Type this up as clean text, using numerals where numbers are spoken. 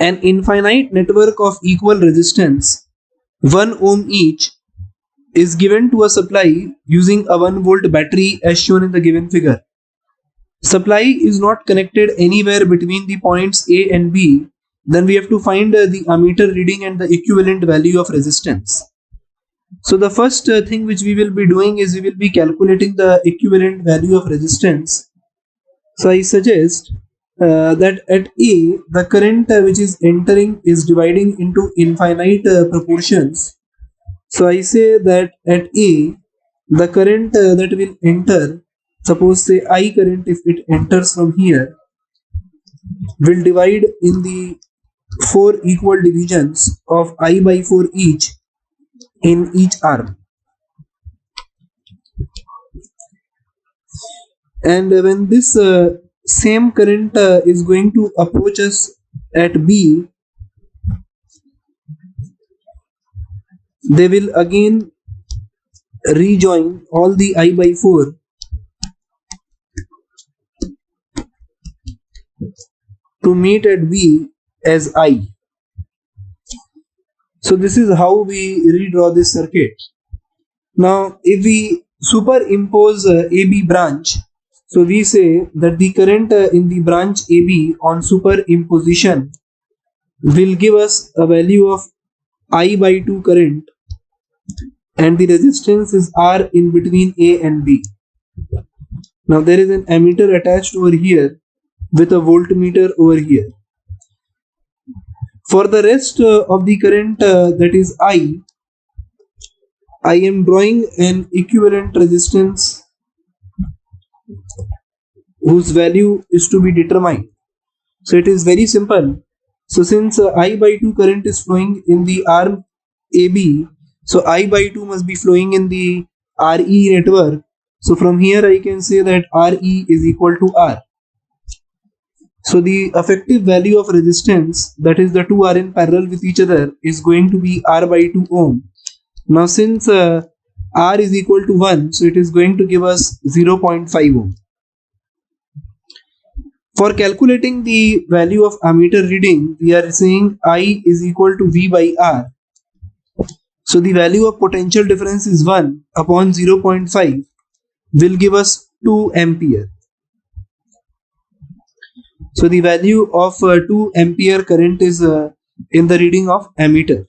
An infinite network of equal resistance 1 ohm each is given to a supply using a 1 volt battery as shown in the given figure. Supply is not connected anywhere between the points A and B, then we have to find the ammeter reading and the equivalent value of resistance. So the first thing which we will be doing is we will be calculating the equivalent value of resistance. So I suggest that at A, the current which is entering is dividing into infinite proportions. So I say that at A, the current that will enter, suppose say I current, if it enters from here, will divide in the 4 equal divisions of I by 4 each in each arm. And when this same current is going to approach us at B, they will again rejoin all the I by 4 to meet at B as I. So this is how we redraw this circuit. Now if we superimpose AB branch, so we say that the current in the branch AB on superimposition will give us a value of I by 2 current, and the resistance is R in between A and B. Now there is an ammeter attached over here with a voltmeter over here. For the rest of the current that is I am drawing an equivalent resistance whose value is to be determined. So it is very simple. So since I by 2 current is flowing in the arm AB, so I by 2 must be flowing in the RE network. So from here I can say that RE is equal to R. So the effective value of resistance, that is the two are in parallel with each other, is going to be R by 2 ohm. Now since R is equal to 1, so it is going to give us 0.5 ohm. For calculating the value of ammeter reading, we are saying I is equal to V by R. So the value of potential difference is 1 upon 0.5 will give us 2 ampere. So the value of 2 ampere current is in the reading of ammeter.